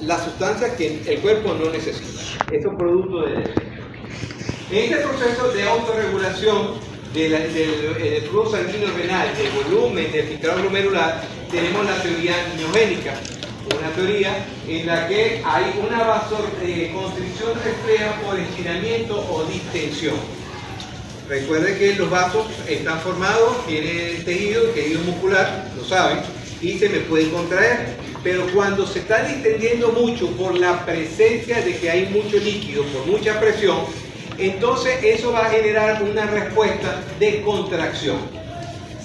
las sustancias que el cuerpo no necesita. Eso es producto de defecto. En este proceso de autorregulación del flujo sanguíneo renal, del volumen del filtrado glomerular, tenemos la teoría niogénica, una teoría en la que hay una vasoconstricción refleja por estiramiento o distensión. Recuerden que los vasos están formados, tienen tejido muscular, lo saben, y se me pueden contraer. Pero cuando se está distendiendo mucho por la presencia de que hay mucho líquido, por mucha presión, entonces eso va a generar una respuesta de contracción.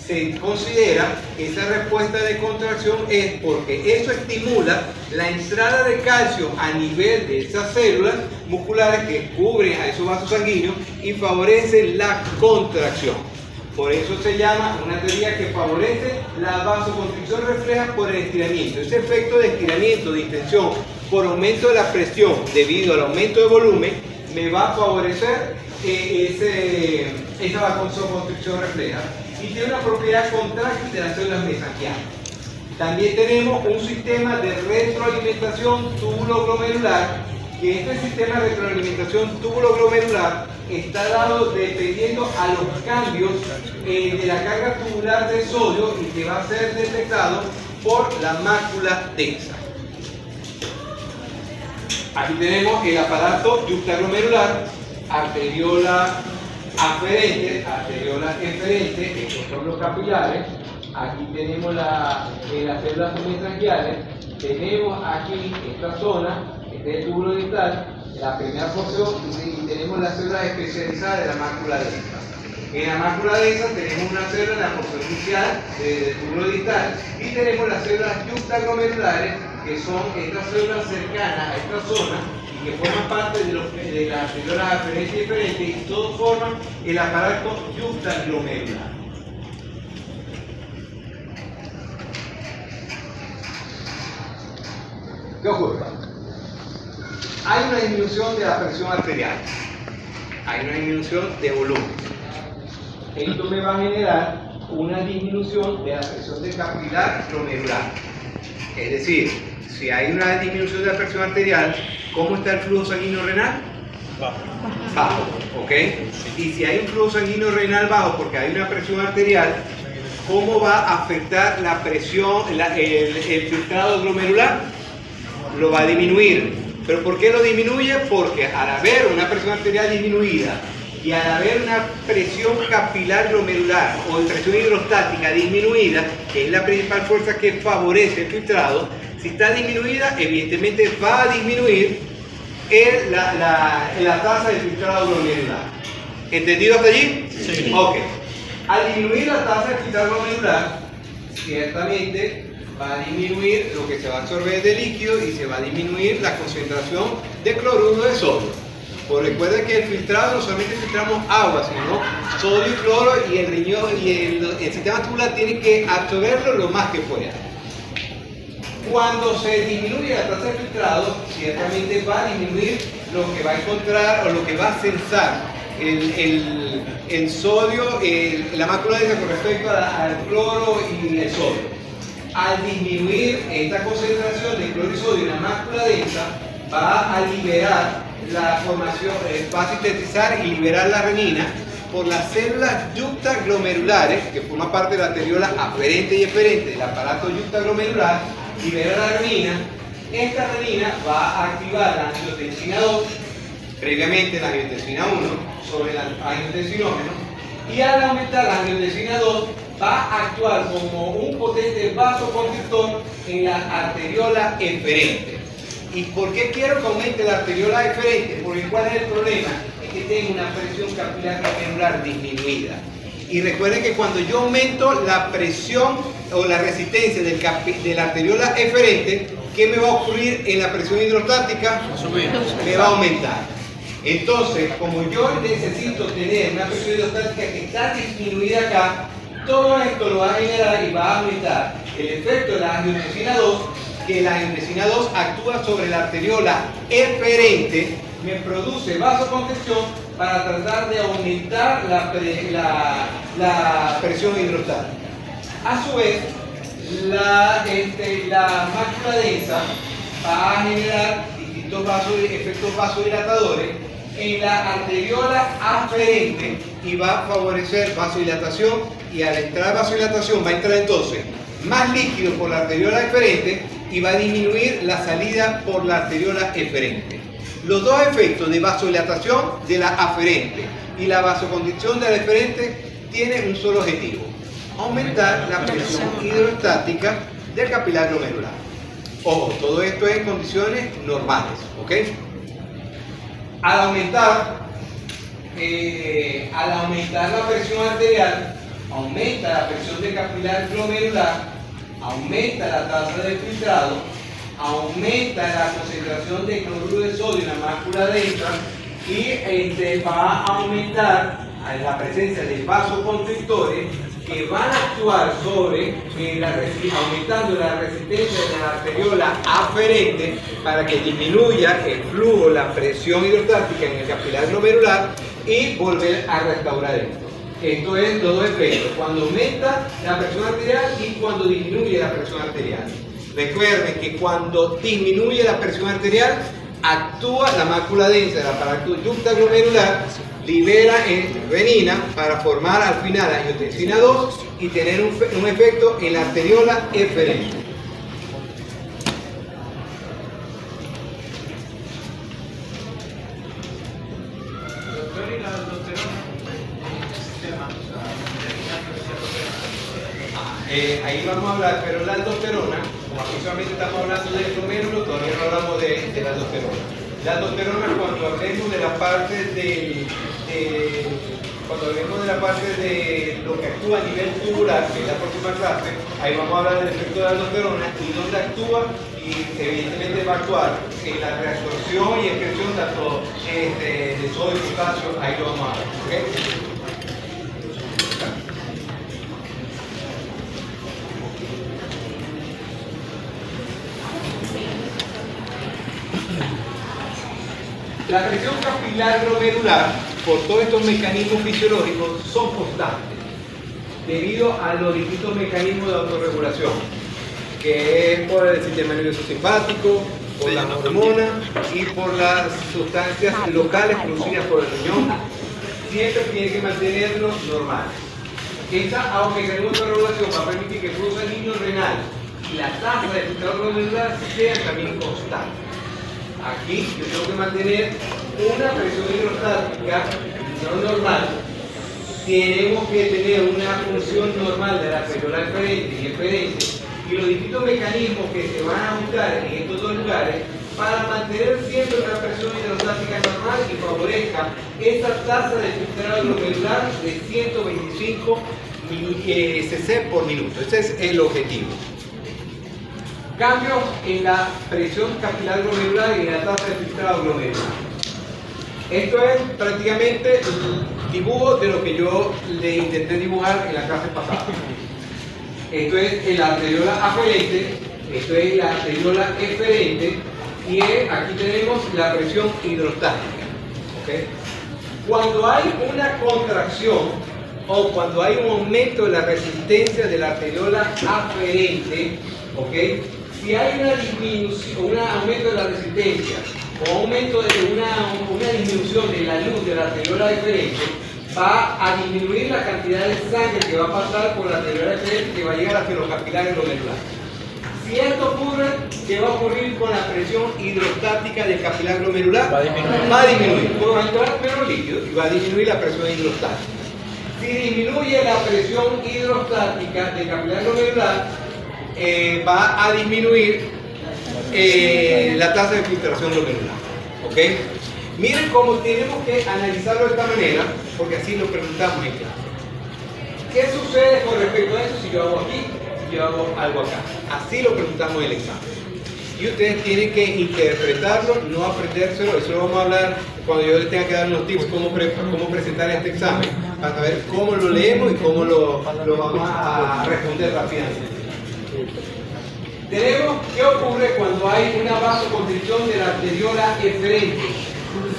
Se considera que esa respuesta de contracción es porque eso estimula la entrada de calcio a nivel de esas células musculares que cubren a esos vasos sanguíneos y favorecen la contracción. Por eso se llama una teoría que favorece la vasoconstricción refleja por el estiramiento. Ese efecto de estiramiento, de distensión, por aumento de la presión debido al aumento de volumen, me va a favorecer esa vasoconstricción refleja. Y tiene una propiedad contráctil de las células mesanquianas. También tenemos un sistema de retroalimentación túbulo-glomerular, que este sistema de retroalimentación túbulo-glomerular está dado dependiendo a los cambios de la carga tubular de sodio y que va a ser detectado por la mácula densa. Aquí tenemos el aparato yuxtaglomerular, arteriola aferente, arteriola eferente, estos son los capilares. Aquí tenemos las células submestranquiales, tenemos aquí esta zona, este es el túbulo distal, la primera porción, y tenemos las células especializadas de la mácula densa. En la mácula densa tenemos una célula en la porción inicial del túbulo distal y tenemos las células yuxtaglomerulares, que son estas células cercanas a esta zona y que forman parte de las células aferentes y eferentes, y todos forman el aparato yuxtaglomerular. ¿Qué ocurre? Hay una disminución de la presión arterial, hay una disminución de volumen. Esto me va a generar una disminución de la presión del capilar glomerular. Es decir, si hay una disminución de la presión arterial, ¿cómo está el flujo sanguíneo renal? Bajo, ¿ok? Y si hay un flujo sanguíneo renal bajo porque hay una presión arterial, ¿cómo va a afectar la presión, el filtrado glomerular? Lo va a disminuir. ¿Pero por qué lo disminuye? Porque al haber una presión arterial disminuida y al haber una presión capilar glomerular o presión hidrostática disminuida, que es la principal fuerza que favorece el filtrado, si está disminuida, evidentemente va a disminuir la tasa de filtrado glomerular. ¿Entendido hasta allí? Sí. Ok. Al disminuir la tasa de filtrado glomerular, ciertamente va a disminuir lo que se va a absorber de líquido y se va a disminuir la concentración de cloruro de sodio. Pues recuerden que el filtrado no solamente filtramos agua, sino sodio y cloro, y el riñón y el sistema tubular tiene que absorberlo lo más que pueda. Cuando se disminuye la tasa de filtrado, ciertamente va a disminuir lo que va a encontrar o lo que va a censar el sodio, la mácula densa con respecto al cloro y el sodio. Al disminuir esta concentración de cloro y sodio en la mácula densa, va a liberar la formación, va a sintetizar y liberar la renina por las células yuxtaglomerulares, que forman parte de la arteriola aferente y eferente del aparato yuxtaglomerular, libera la renina. Esta renina va a activar la angiotensina 2, previamente la angiotensina 1, sobre el angiotensinógeno, y al aumentar la angiotensina 2, va a actuar como un potente vasoconstrictor en la arteriola eferente. ¿Y por qué quiero que aumente la arteriola eferente? Porque ¿cuál es el problema? Es que tengo una presión capilar glomerular disminuida. Y recuerden que cuando yo aumento la presión o la resistencia de la arteriola eferente, ¿qué me va a ocurrir en la presión hidrostática? Me va a aumentar. Entonces, como yo necesito tener una presión hidrostática que está disminuida acá, todo esto lo va a generar y va a aumentar el efecto de la angiotensina 2, que la angiotensina 2 actúa sobre la arteriola eferente, me produce vasoconstricción para tratar de aumentar la presión hidrostática. A su vez, la mácula densa va a generar distintos efectos vasodilatadores en la arteriola aferente y va a favorecer vasodilatación, y al entrar vasodilatación va a entrar entonces más líquido por la arteriola eferente y va a disminuir la salida por la arteriola eferente. Los dos efectos de vasodilatación de la aferente y la vasoconstricción de la eferente tienen un solo objetivo: aumentar la presión hidrostática del capilar glomerular. Ojo, todo esto es en condiciones normales, ¿ok? Al aumentar la presión arterial, aumenta la presión del capilar glomerular, aumenta la tasa de filtrado, aumenta la concentración de cloruro de sodio en la mácula densa y va a aumentar la presencia de vasoconstrictores que van a actuar sobre, aumentando la resistencia de la arteriola aferente para que disminuya el flujo, la presión hidrostática en el capilar glomerular y volver a restaurar esto. Esto es los dos efectos, cuando aumenta la presión arterial y cuando disminuye la presión arterial. Recuerden que cuando disminuye la presión arterial, actúa la mácula densa de la paractuducta glomerular, libera renina para formar al final angiotensina 2 y tener un efecto en la arteriola eferente. Ahí vamos a hablar, pero la aldosterona, como aquí solamente estamos hablando del glomérulo, todavía no hablamos de la aldosterona. La aldosterona, cuando hablemos de la parte de lo que actúa a nivel tubular, que es la próxima clase, ahí vamos a hablar del efecto de la aldosterona y dónde actúa, y evidentemente va a actuar en la reabsorción y excreción tanto de sodio y potasio, ahí lo vamos a ver, ¿ok? La presión capilar glomerular, por todos estos mecanismos fisiológicos, son constantes debido a los distintos mecanismos de autorregulación, que es por el sistema nervioso simpático, por las hormonas y por las sustancias locales producidas por el riñón. Siempre tiene que mantenerlos normales. Esta mecanismo de autorregulación va a permitir que el flujo sanguíneo renal y la tasa de filtrado glomerular sean también constantes. Aquí yo tengo que mantener una presión hidrostática no normal. Tenemos que tener una función normal de la arteriola eferente y eferente y los distintos mecanismos que se van a buscar en estos dos lugares para mantener siempre una presión hidrostática normal y favorezca esa tasa de filtrado glomerular de 125 cc por minuto. Ese es el objetivo. Cambios en la presión capilar glomerular y en la tasa de filtrado glomerular. Esto es prácticamente el dibujo de lo que yo le intenté dibujar en la clase pasada. Esto es la arteriola aferente, esto es la arteriola eferente y aquí tenemos la presión hidrostática. ¿Okay? Cuando hay una contracción o cuando hay un aumento de la resistencia de la arteriola aferente, ¿okay? Si hay una disminución, un aumento de la resistencia o aumento de una disminución de la luz de la arteriola eferente, va a disminuir la cantidad de sangre que va a pasar por la arteriola eferente que va a llegar hacia los capilares glomerulares. Si esto ocurre, ¿qué va a ocurrir con la presión hidrostática del capilar glomerular? Va a disminuir. Va a entrar menos líquido y va a disminuir la presión hidrostática. Si disminuye la presión hidrostática del capilar glomerular, va a disminuir la tasa de filtración glomerular. ¿Ok? Miren cómo tenemos que analizarlo de esta manera, porque así lo preguntamos en clase. ¿Qué sucede con respecto a eso si yo hago aquí, si yo hago algo acá? Así lo preguntamos en el examen. Y ustedes tienen que interpretarlo, no aprendérselo. Eso lo vamos a hablar cuando yo les tenga que dar unos tips cómo presentar este examen, para saber cómo lo leemos y cómo lo vamos a responder rápidamente. Tenemos qué ocurre cuando hay una vasoconstricción de la arteriola eferente.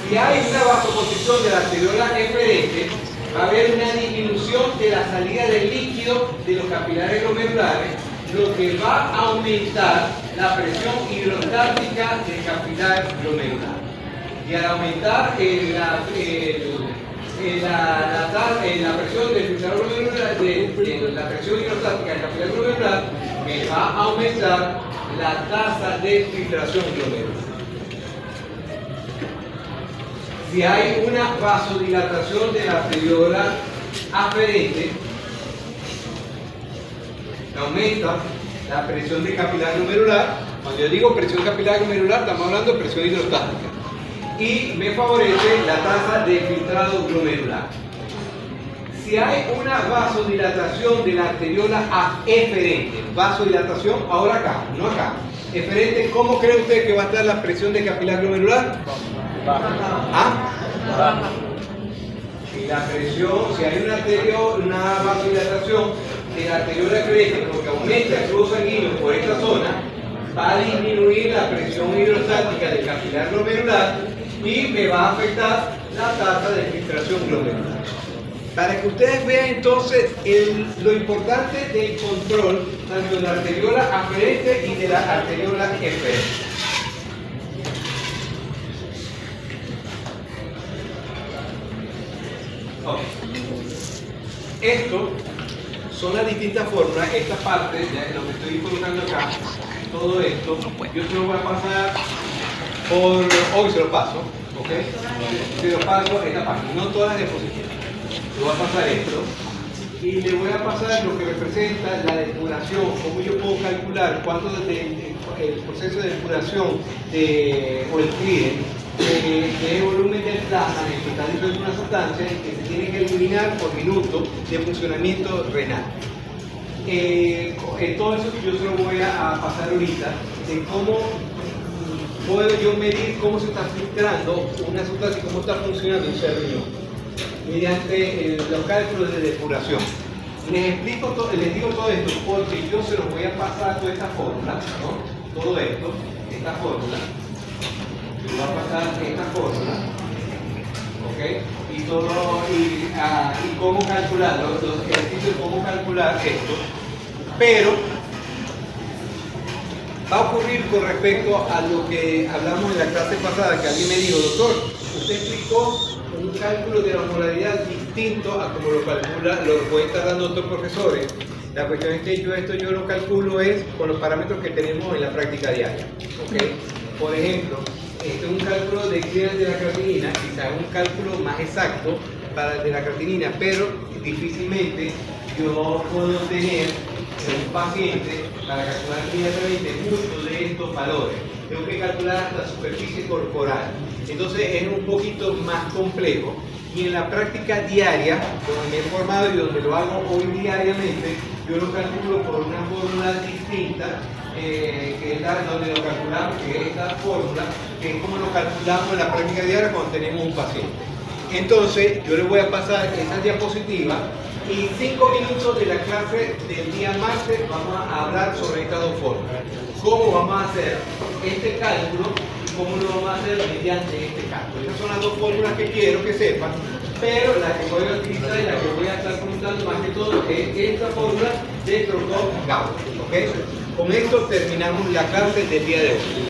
Si hay una vasoconstricción de la arteriola eferente, va a haber una disminución de la salida del líquido de los capilares glomerulares, lo que va a aumentar la presión hidrostática del capilar glomerular. Y al aumentar la presión del capilar glomerular, la presión hidrostática del capilar glomerular, me va a aumentar la tasa de filtración glomerular. Si hay una vasodilatación de la arteriola aferente, aumenta la presión de capilar glomerular. Cuando yo digo presión capilar glomerular, estamos hablando de presión hidrostática. Y me favorece la tasa de filtrado glomerular. Si hay una vasodilatación de la arteriola eferente, vasodilatación ahora acá, no acá, eferente, ¿cómo cree usted que va a estar la presión de capilar glomerular? ¿Ah? Si la presión, si hay una vasodilatación de la arteriola eferente porque aumenta el flujo sanguíneo por esta zona, va a disminuir la presión hidrostática del capilar glomerular y me va a afectar la tasa de filtración glomerular. Para que ustedes vean entonces lo importante del control tanto de la arteriola aferente y de la arteriola eferente. Okay. Esto son las distintas fórmulas, esta parte, ya lo que estoy colocando acá, todo esto, yo se lo voy a pasar hoy se lo paso, ¿ok? Se lo paso esta parte, no todas las diapositivas. Le voy a pasar esto y le voy a pasar lo que representa la depuración, cómo yo puedo calcular cuánto el proceso de depuración o el clearing de volumen del plasma en el que está disuelto una sustancia que se tiene que eliminar por minuto de funcionamiento renal. Todo eso yo se lo voy a pasar ahorita, de cómo puedo yo medir cómo se está filtrando una sustancia y cómo está funcionando un ser riñón mediante los cálculos de depuración. Les digo todo esto porque yo se los voy a pasar toda esta fórmula, ¿no? Todo esto, esta fórmula, yo voy a pasar esta fórmula, ¿ok? Y cómo calcular, los ejercicios de cómo calcular esto, pero va a ocurrir con respecto a lo que hablamos en la clase pasada, que alguien me dijo, doctor, usted explicó un cálculo de la osmolaridad distinto a como lo calcula, lo puede estar dando otros profesores. La cuestión es que yo lo calculo es con los parámetros que tenemos en la práctica diaria. ¿Okay? Por ejemplo, este es un cálculo de clearance de la creatinina, quizás un cálculo más exacto para el de la creatinina, pero difícilmente yo puedo tener un paciente para calcular inmediatamente muchos de estos valores. Tengo que calcular la superficie corporal. Entonces es un poquito más complejo. Y en la práctica diaria, donde me he formado y donde lo hago hoy diariamente, yo lo calculo por una fórmula distinta, que es donde lo calculamos, que es esta fórmula, que es como lo calculamos en la práctica diaria cuando tenemos un paciente. Entonces, yo les voy a pasar esa diapositiva y 5 minutos de la clase del día martes vamos a hablar sobre estas dos fórmulas. Cómo vamos a hacer este cálculo y cómo lo vamos a hacer mediante este cálculo. Estas son las dos fórmulas que quiero que sepan, pero la que voy a utilizar y la que voy a estar comentando más que todo es esta fórmula de Crocop-Gauss. ¿Okay? Con esto terminamos la clase del día de hoy.